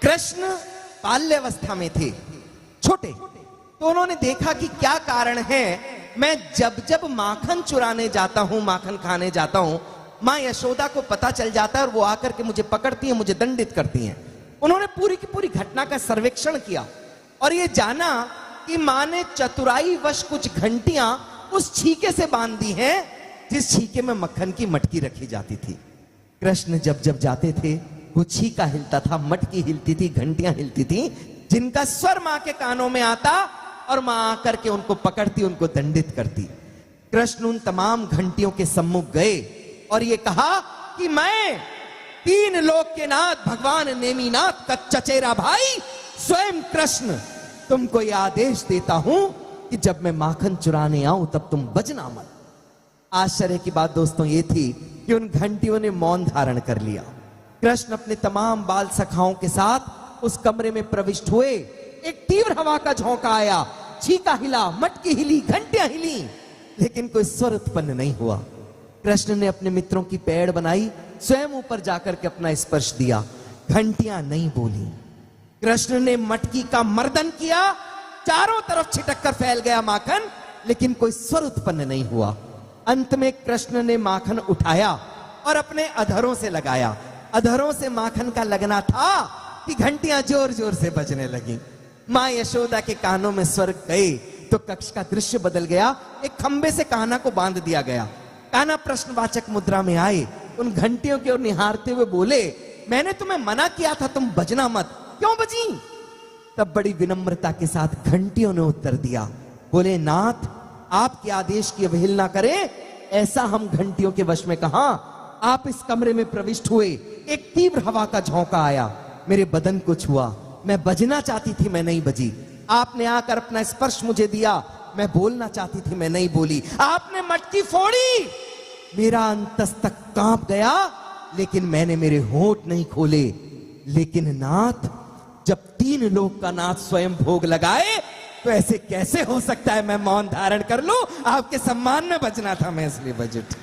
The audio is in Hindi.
कृष्ण बाल्यावस्था में थे, छोटे, तो उन्होंने देखा कि क्या कारण है, मैं जब जब माखन चुराने जाता हूं, माखन खाने जाता हूं, मां यशोदा को पता चल जाता है और वो आकर के मुझे पकड़ती है, मुझे दंडित करती हैं। उन्होंने पूरी की पूरी घटना का सर्वेक्षण किया और ये जाना कि मां ने चतुराई वश कुछ घंटियां उस छीके से बांध दी हैं जिस छीके में मक्खन की मटकी रखी जाती थी। कृष्ण जब जब जाते थे वो छीका हिलता था, मटकी हिलती थी, घंटियां हिलती थी, जिनका स्वर मां के कानों में आता और मां आकर के उनको पकड़ती, उनको दंडित करती। कृष्ण उन तमाम घंटियों के सम्मुख गए और ये कहा कि मैं तीन लोक के नाथ भगवान नेमिनाथ का चचेरा भाई स्वयं कृष्ण तुमको यह आदेश देता हूं कि जब मैं माखन चुराने आऊं तब तुम बजना मत। आश्चर्य की बात दोस्तों ये थी कि उन घंटियों ने मौन धारण कर लिया। कृष्ण अपने तमाम बाल सखाओं के साथ उस कमरे में प्रविष्ट हुए। एक तीव्र हवा का झोंका आया, छीका हिला, मटकी हिली, घंटियां हिली, लेकिन कोई स्वर उत्पन्न नहीं हुआ। कृष्ण ने अपने मित्रों की पैड़ बनाई, स्वयं ऊपर जाकर के अपना स्पर्श दिया, घंटियां नहीं बोली। कृष्ण ने मटकी का मर्दन किया, चारों तरफ छिटक कर फैल गया माखन, लेकिन कोई स्वर उत्पन्न नहीं हुआ। अंत में कृष्ण ने माखन उठाया और अपने अधरों से लगाया। अधरों से माखन का लगना था कि घंटियां जोर जोर से बजने लगी। मां यशोदा के कानों में स्वर गए तो कक्ष का दृश्य बदल गया। एक खंबे से कान्हा को बांध दिया गया। कान्हा प्रश्नवाचक मुद्रा में आए, उन घंटियों की ओर निहारते हुए बोले, मैंने तुम्हें मना किया था, तुम बजना मत, क्यों बजी? तब बड़ी विनम्रता के साथ घंटियों ने उत्तर दिया, बोले, नाथ आपके आदेश की अवहेलना करें ऐसा हम घंटियों के वश में कहां। आप इस कमरे में प्रविष्ट हुए, एक तीव्र हवा का झोंका आया, मेरे बदन को छुआ, मैं बजना चाहती थी, मैं नहीं बजी। आपने आकर अपना स्पर्श मुझे दिया, मैं बोलना चाहती थी, मैं नहीं बोली। आपने मटकी फोड़ी, मेरा अंतस्तक कांप गया, लेकिन मैंने मेरे होंठ नहीं खोले। लेकिन नाथ, जब तीन लोक का नाथ स्वयं भोग लगाए तो ऐसे कैसे हो सकता है मैं मौन धारण कर लूं? आपके सम्मान में बजना था, मैं इसलिए बजट